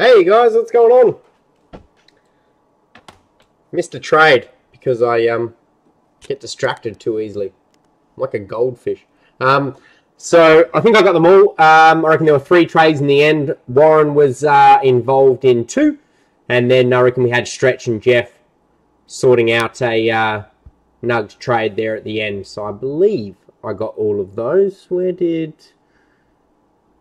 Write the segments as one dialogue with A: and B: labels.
A: Hey guys, what's going on? Missed a trade because I get distracted too easily. I'm like a goldfish. So I think I got them all. I reckon there were 3 trades in the end. Warren was involved in 2, and then I reckon we had Stretch and Jeff sorting out a Nugs trade there at the end. So I believe I got all of those. Where did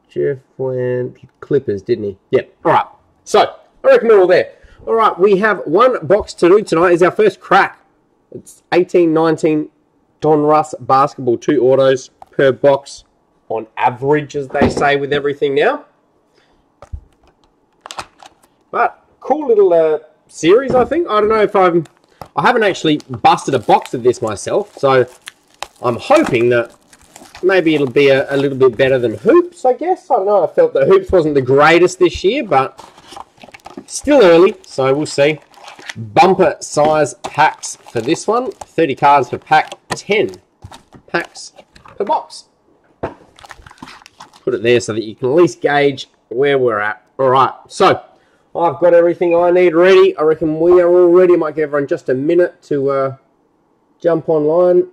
A: Jeff went? Clippers, didn't he? Yep. All right. So I reckon we're all there. All right. We have one box to do tonight. Is our first crack. It's 18-19 Don Russ basketball, 2 autos per box on average, as they say with everything now. But cool little series, I think. I don't know if I haven't actually busted a box of this myself, so I'm hoping that maybe it'll be a little bit better than Hoops, I guess. I don't know. I felt that Hoops wasn't the greatest this year, but still early, so we'll see. Bumper size packs for this one. 30 cards per pack, 10 packs per box. Put it there so that you can at least gauge where we're at. All right, so I've got everything I need ready. I reckon we are all ready. I might give everyone just a minute to jump online.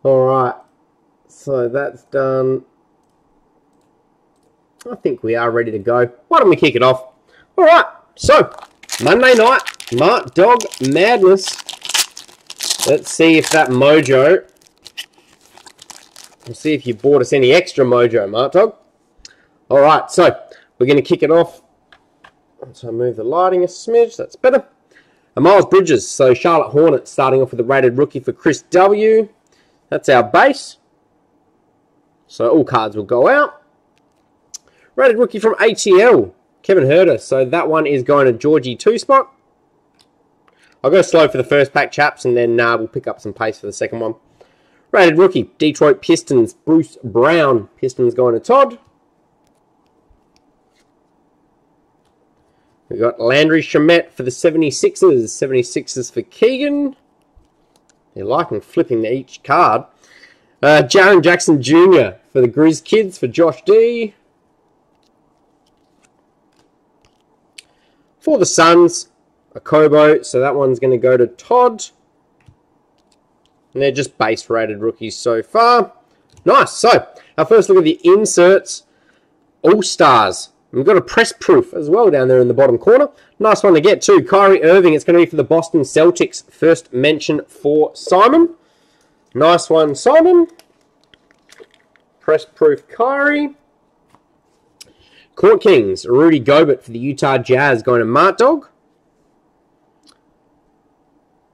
A: Alright, so that's done. I think we are ready to go. Why don't we kick it off? Alright, so Monday night, Mart Dog Madness. Let's see if that mojo. Let's see if you bought us any extra mojo, Mart Dog. Alright, so we're going to kick it off. So move the lighting a smidge, that's better. Miles Bridges, so Charlotte Hornets starting off with a rated rookie for Chris W. That's our base. So all cards will go out. Rated rookie from ATL, Kevin Huerter. So that one is going to Georgie 2 spot. I'll go slow for the first pack, chaps, and then we'll pick up some pace for the second one. Rated rookie, Detroit Pistons, Bruce Brown. Pistons going to Todd. We've got Landry Shamet for the 76ers. 76ers for Keegan. They're liking flipping each card. Jaren Jackson Jr. for the Grizz Kids for Josh D. For the Suns, a Kobo. So that one's going to go to Todd. And they're just base rated rookies so far. Nice. So our first look at the inserts. All-Stars. We've got a press proof as well down there in the bottom corner. Nice one to get too. Kyrie Irving. It's going to be for the Boston Celtics. First mention for Simon. Nice one, Simon. Press proof Kyrie. Court Kings. Rudy Gobert for the Utah Jazz going to Mart Dog.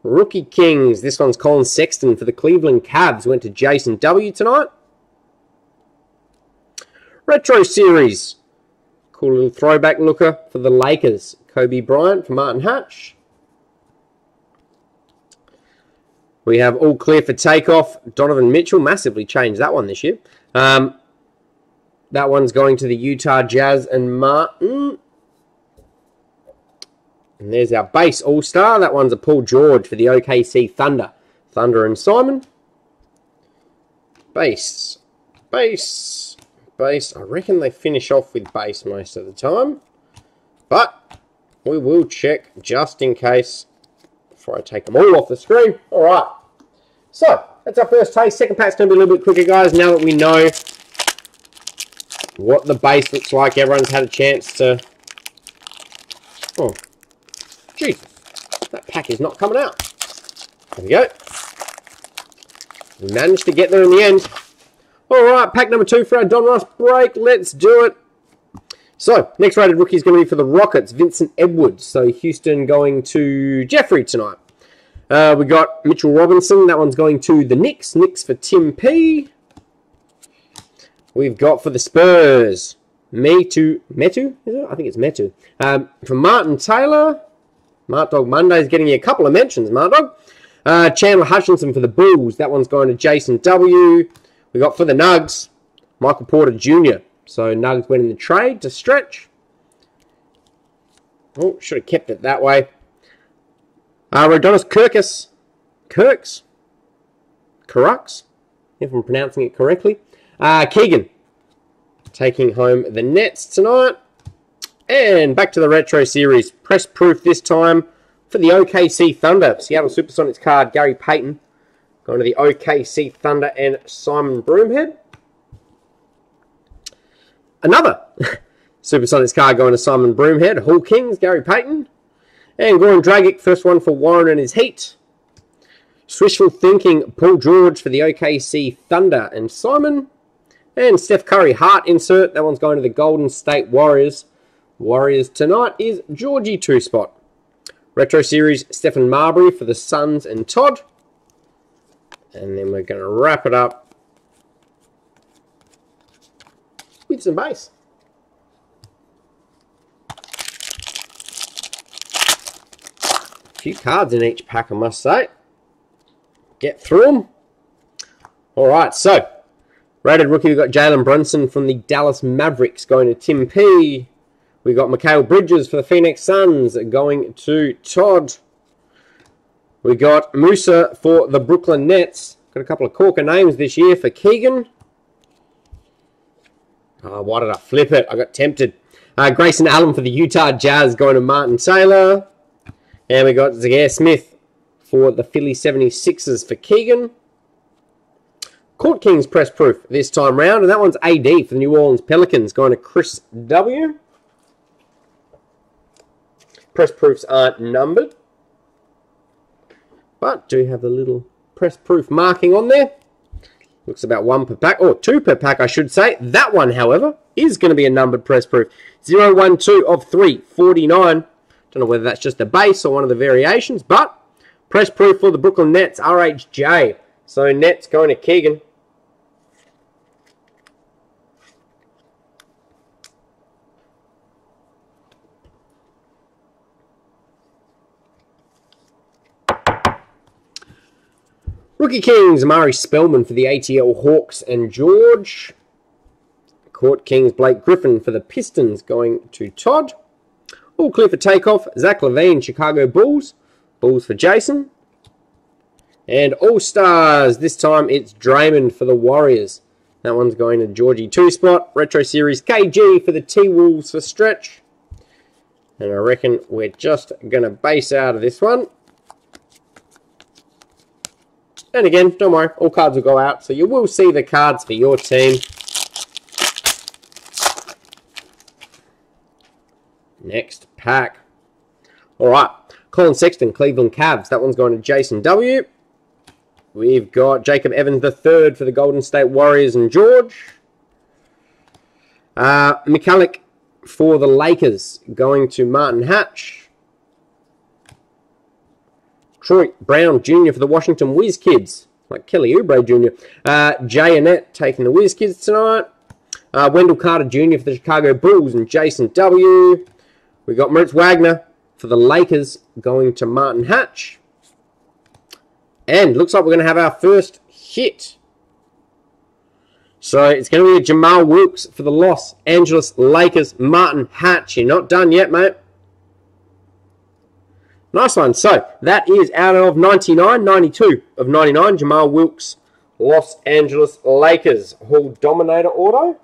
A: Rookie Kings. This one's Colin Sexton for the Cleveland Cavs. Went to Jason W tonight. Retro Series. Cool little throwback looker for the Lakers. Kobe Bryant for Martin Hatch. We have all clear for takeoff. Donovan Mitchell. Massively changed that one this year. That one's going to the Utah Jazz and Martin. And there's our base all-star. That one's a Paul George for the OKC Thunder. Thunder and Simon. Base. Base. Base. I reckon they finish off with base most of the time. But we will check just in case before I take them all off the screen. Alright. So, that's our first taste. Second pack's going to be a little bit quicker, guys. Now that we know what the base looks like, everyone's had a chance to... Oh, Jesus. That pack is not coming out. There we go. We managed to get there in the end. Alright, pack number 2 for our Don Russ break. Let's do it. So, next rated rookie is going to be for the Rockets, Vincent Edwards. So, Houston going to Jeffrey tonight. We got Mitchell Robinson. That one's going to the Knicks. Knicks for Tim P. We've got for the Spurs, Metu, is it? I think it's Metu. For Martin Taylor. Mart Dog Monday's getting you a couple of mentions, Mart Dog. Chandler Hutchinson for the Bulls. That one's going to Jason W. We got for the Nugs, Michael Porter Jr. So Nugs went in the trade to Stretch. Oh, should have kept it that way. Rodonis Kirks, if I'm pronouncing it correctly. Keegan taking home the Nets tonight. And back to the Retro Series. Press proof this time for the OKC Thunder. Seattle Supersonics card, Gary Payton. Going to the OKC Thunder and Simon Broomhead. Another Supersonics card going to Simon Broomhead. Hull Kings, Gary Payton. And Goran Dragic, first one for Warren and his Heat. Swishful Thinking, Paul George for the OKC Thunder and Simon. And Steph Curry, Heart insert. That one's going to the Golden State Warriors. Warriors tonight is Georgie 2-spot. Retro Series, Stephen Marbury for the Suns and Todd. And then we're going to wrap it up with some base. A few cards in each pack, I must say. Get through them. Alright, so rated rookie, we've got Jalen Brunson from the Dallas Mavericks going to Tim P. We've got Mikal Bridges for the Phoenix Suns going to Todd. We got Musa for the Brooklyn Nets. Got a couple of corker names this year for Keegan. Oh, why did I flip it? I got tempted. Grayson Allen for the Utah Jazz going to Martin Taylor. And we got Zaire Smith for the Philly 76ers for Keegan. Court Kings press proof this time round. And that one's AD for the New Orleans Pelicans going to Chris W. Press proofs aren't numbered, but do have the little press proof marking on there. Looks about 1 per pack, or 2 per pack, I should say. That one, however, is going to be a numbered press proof. 012 of 349. Don't know whether that's just a base or one of the variations, but press proof for the Brooklyn Nets, RHJ. So Nets going to Keegan. Rookie Kings, Amari Spellman for the ATL Hawks and George. Court Kings, Blake Griffin for the Pistons going to Todd. All clear for takeoff, Zach LaVine, Chicago Bulls. Bulls for Jason. And All-Stars, this time it's Draymond for the Warriors. That one's going to Georgie 2-spot. Retro Series, KG for the T-Wolves for Stretch. And I reckon we're just going to base out of this one. And again, don't worry, all cards will go out, so you will see the cards for your team. Next pack. Alright, Colin Sexton, Cleveland Cavs. That one's going to Jason W. We've got Jacob Evans III for the Golden State Warriors and George. McCulloch for the Lakers, going to Martin Hatch. Troy Brown Jr. for the Washington Whiz Kids, like Kelly Oubre Jr. Jay Annette taking the Whiz Kids tonight. Wendell Carter Jr. for the Chicago Bulls and Jason W. We got Moritz Wagner for the Lakers going to Martin Hatch. And looks like we're going to have our first hit. So it's going to be a Jamal Wilkes for the Los Angeles Lakers, Martin Hatch. You're not done yet, mate. Nice one. So that is out of 99, 92 of 99. Jamal Wilkes, Los Angeles Lakers. Hall Dominator auto.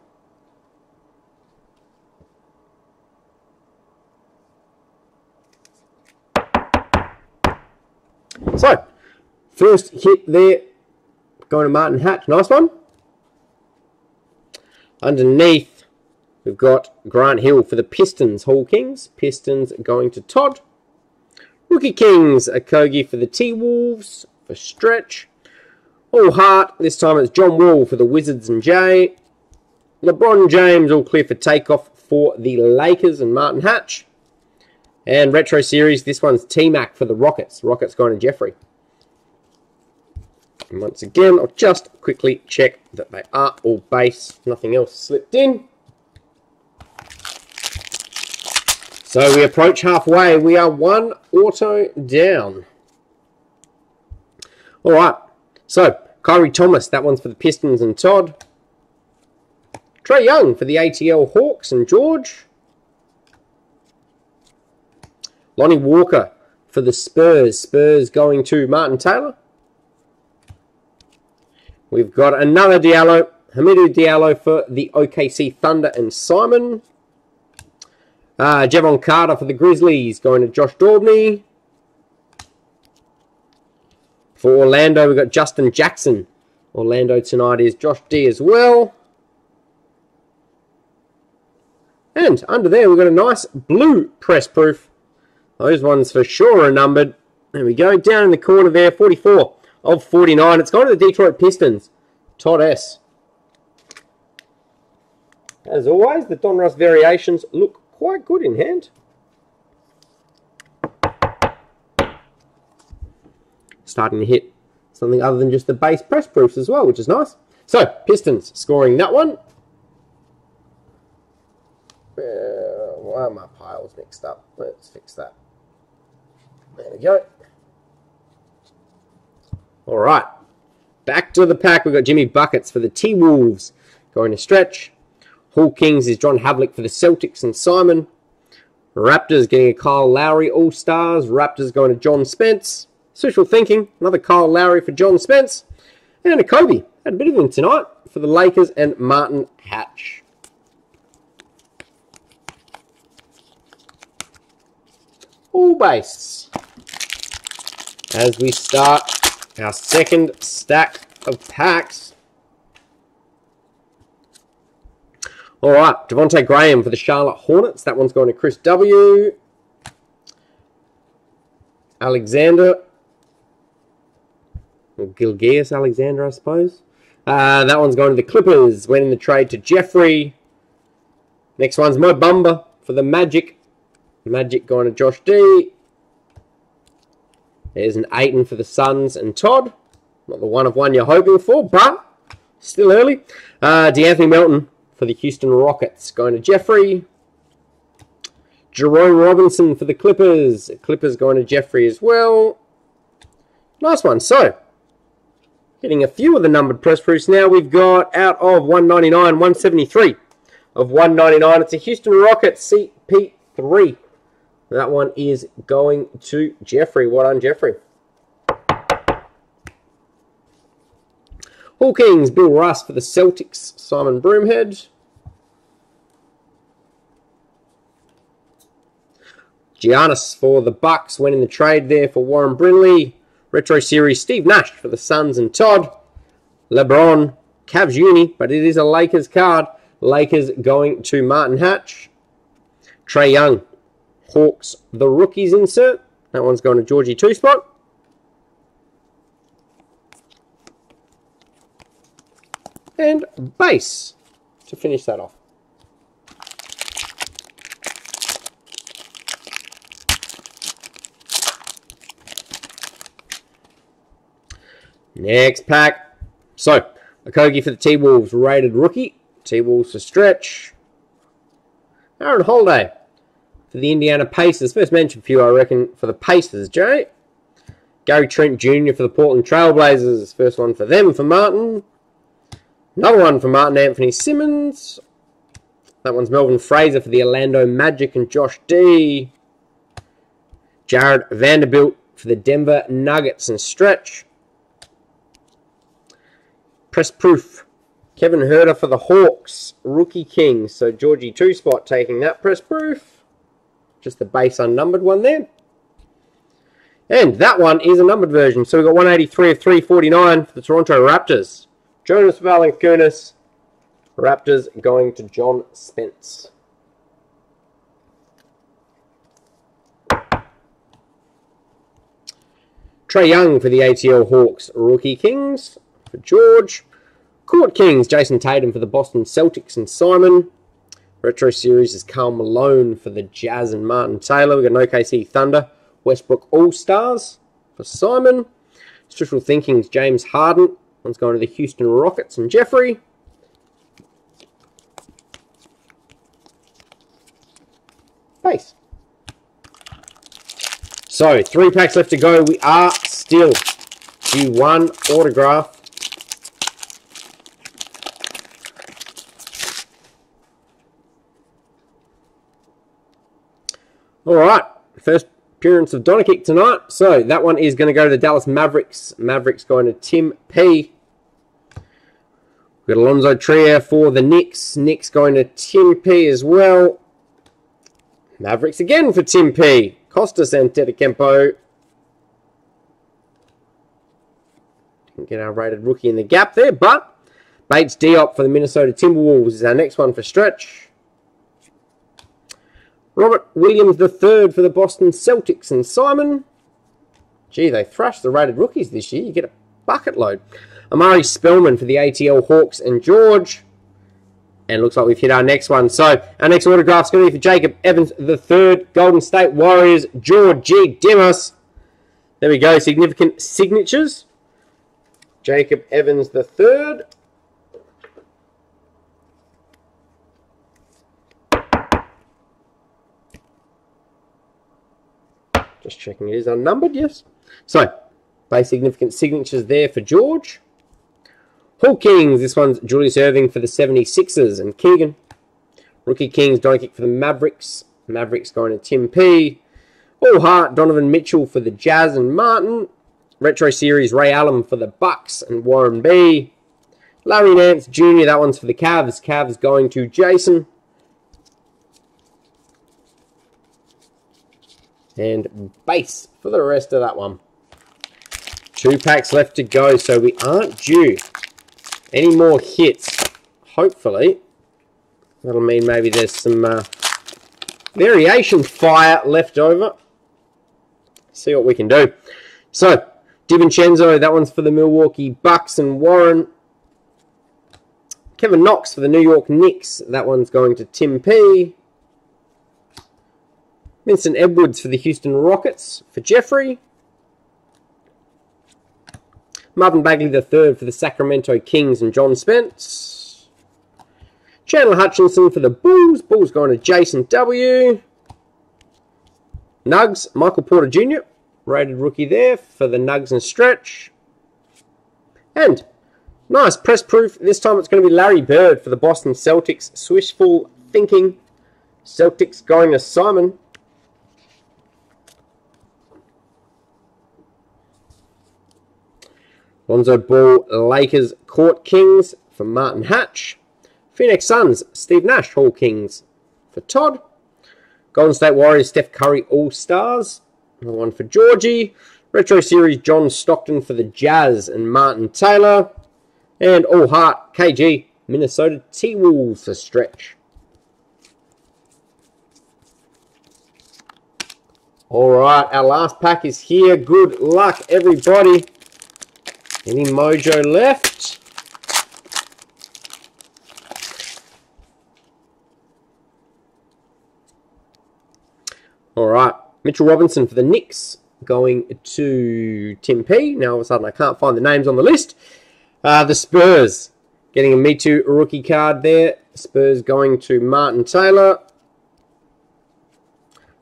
A: So, first hit there, going to Martin Hatch. Nice one. Underneath, we've got Grant Hill for the Pistons, Hall Kings. Pistons going to Todd. Rookie Kings, Okogie for the T-Wolves, for Stretch. All Heart, this time it's John Wall for the Wizards and Jay. LeBron James, all clear for takeoff for the Lakers and Martin Hatch. And Retro Series, this one's T-Mac for the Rockets. Rockets going to Jeffrey. And once again, I'll just quickly check that they are all base. Nothing else slipped in. So we approach halfway. We are one auto down. All right. So Kyrie Thomas, that one's for the Pistons and Todd. Trae Young for the ATL Hawks and George. Lonnie Walker for the Spurs. Spurs going to Martin Taylor. We've got another Diallo Hamidou Diallo for the OKC Thunder and Simon. Javon Carter for the Grizzlies, going to Josh Daubney. For Orlando, we've got Justin Jackson. Orlando tonight is Josh D as well. And under there, we've got a nice blue press proof. Those ones for sure are numbered. There we go. Down in the corner there, 44 of 49. It's gone to the Detroit Pistons. Todd S. As always, the Donruss variations look quite good in hand. Starting to hit something other than just the base press proofs as well, which is nice. So, Pistons scoring that one. Why are my piles mixed up? Let's fix that. There we go. All right. Back to the pack. We've got Jimmy Buckets for the T-Wolves going to Stretch. Hall Kings is John Havlicek for the Celtics and Simon. Raptors getting a Kyle Lowry All-Stars. Raptors going to John Spence. Social Thinking, another Kyle Lowry for John Spence. And a Kobe. Had a bit of him tonight for the Lakers and Martin Hatch. All base. As we start our second stack of packs. All right, Devontae Graham for the Charlotte Hornets. That one's going to Chris W. Alexander. Gilgeous Alexander, I suppose. That one's going to the Clippers. Went in the trade to Jeffrey. Next one's Mo Bamba for the Magic. Magic going to Josh D. There's an Ayton for the Suns and Todd. Not the one of one you're hoping for, but still early. DeAnthony Melton for the Houston Rockets going to Jeffrey. Jerome Robinson for the Clippers. Clippers going to Jeffrey as well. Nice one. So, getting a few of the numbered press proofs now. We've got out of 199, 173 of 199. It's a Houston Rockets CP3. That one is going to Jeffrey. Well done, Jeffrey. Hall Kings, Bill Russ for the Celtics, Simon Broomhead. Giannis for the Bucks, went in the trade there for Warren Brindley. Retro Series, Steve Nash for the Suns and Todd. LeBron, Cavs Uni, but it is a Lakers card. Lakers going to Martin Hatch. Trae Young, Hawks, the Rookies insert. That one's going to Georgie Two-Spot. And base to finish that off. Next pack. So, Okogie for the T-Wolves, rated rookie. T-Wolves for Stretch. Aaron Holiday for the Indiana Pacers. First mention for you, I reckon, for the Pacers, Jay. Gary Trent Jr. for the Portland Trailblazers. First one for them, for Martin. Another one for Martin Anthony Simmons. That one's Melvin Fraser for the Orlando Magic and Josh D. Jared Vanderbilt for the Denver Nuggets and Stretch. Press proof. Kevin Huerter for the Hawks, Rookie Kings. So Georgie Two-Spot taking that press proof. Just the base unnumbered one there. And that one is a numbered version. So we've got 183 of 349 for the Toronto Raptors. Jonas Valanciunas. Raptors going to John Spence. Trae Young for the ATL Hawks, Rookie Kings for George. Court Kings, Jason Tatum for the Boston Celtics and Simon. Retro Series is Karl Malone for the Jazz and Martin Taylor. We've got an OKC Thunder, Westbrook All-Stars for Simon. Social Thinking's James Harden. One's going to the Houston Rockets and Jeffrey. Base. So, 3 packs left to go. We are still due one autograph. All right, first appearance of Doncic tonight. So that one is going to go to the Dallas Mavericks. Mavericks going to Tim P. We've got Alonzo Trier for the Knicks. Knicks going to Tim P as well. Mavericks again for Tim P. Costas Antetokounmpo. Didn't get our rated rookie in the gap there, but Bates Diop for the Minnesota Timberwolves is our next one for Stretch. Robert Williams III for the Boston Celtics and Simon. Gee, they thrashed the rated rookies this year. You get a bucket load. Amari Spellman for the ATL Hawks and George. And it looks like we've hit our next one. So our next autograph is going to be for Jacob Evans III, Golden State Warriors, George G. Dimas. There we go, significant signatures. Jacob Evans III. Just checking it is unnumbered, yes. So, base significant signatures there for George. Hall Kings, this one's Julius Erving for the 76ers and Keegan. Rookie Kings, Doncic for the Mavericks. Mavericks going to Tim P. All Heart, Donovan Mitchell for the Jazz and Martin. Retro Series, Ray Allen for the Bucks and Warren B. Larry Nance Jr., that one's for the Cavs. Cavs going to Jason. And base for the rest of that one. 2 packs left to go, so we aren't due any more hits. Hopefully, that'll mean maybe there's some variation fire left over. See what we can do. So, DiVincenzo, that one's for the Milwaukee Bucks and Warren. Kevin Knox for the New York Knicks. That one's going to Tim P. Vincent Edwards for the Houston Rockets for Jeffrey. Marvin Bagley III for the Sacramento Kings and John Spence. Chandler Hutchinson for the Bulls. Bulls going to Jason W. Nugs, Michael Porter Jr. Rated rookie there for the Nugs and Stretch. And nice press proof. This time it's going to be Larry Bird for the Boston Celtics. Swishful thinking. Celtics going to Simon. Lonzo Ball, Lakers, Court Kings for Martin Hatch. Phoenix Suns, Steve Nash, Hall Kings for Todd. Golden State Warriors, Steph Curry, All-Stars. Another one for Georgie. Retro Series, John Stockton for the Jazz and Martin Taylor. And All Heart, KG, Minnesota T-Wolves for Stretch. Alright, our last pack is here. Good luck, everybody. Any mojo left? Alright, Mitchell Robinson for the Knicks going to Tim P. Now all of a sudden I can't find the names on the list. The Spurs getting a Me Too rookie card there. Spurs going to Martin Taylor.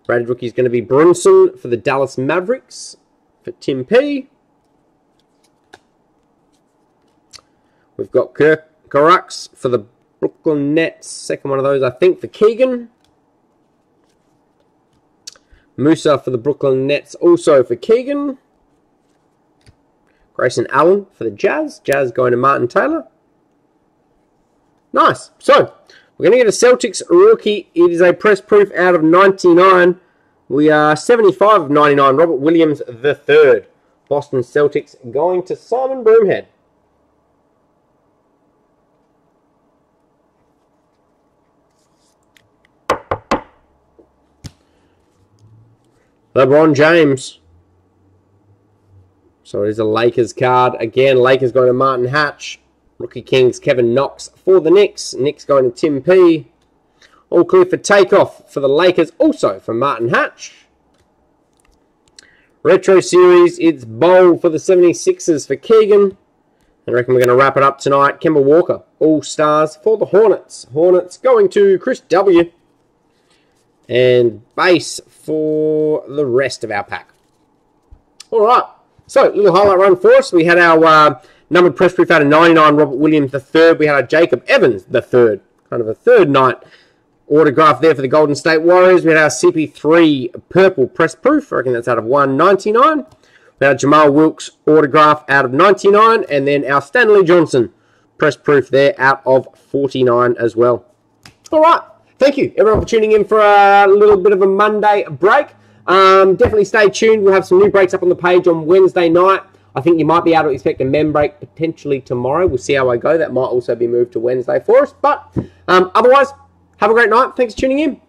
A: Rated rookie is going to be Brunson for the Dallas Mavericks for Tim P. We've got Carux for the Brooklyn Nets. Second one of those, I think, for Keegan. Musa for the Brooklyn Nets, also for Keegan. Grayson Allen for the Jazz. Jazz going to Martin Taylor. Nice. So, we're going to get a Celtics rookie. It is a press proof out of 99. We are 75 of 99. Robert Williams III. Boston Celtics going to Simon Broomhead. LeBron James. So it is a Lakers card. Again, Lakers going to Martin Hatch. Rookie Kings, Kevin Knox for the Knicks. Knicks going to Tim P. All clear for takeoff for the Lakers, also for Martin Hatch. Retro Series, it's Bowl for the 76ers for Keegan. I reckon we're going to wrap it up tonight. Kemba Walker, All-Stars for the Hornets. Hornets going to Chris W. And base for the rest of our pack. Alright, so little highlight run for us. We had our numbered press proof out of 99, Robert Williams III. We had our Jacob Evans III. Kind of a third night autograph there for the Golden State Warriors. We had our CP3 purple press proof. I reckon that's out of 199. We had Jamal Wilkes autograph out of 99. And then our Stanley Johnson press proof there out of 49 as well. All right. Thank you, everyone, for tuning in for a little bit of a Monday break. Definitely stay tuned. We'll have some new breaks up on the page on Wednesday night. I think you might be able to expect a mem break potentially tomorrow. We'll see how I go. That might also be moved to Wednesday for us. But otherwise, have a great night. Thanks for tuning in.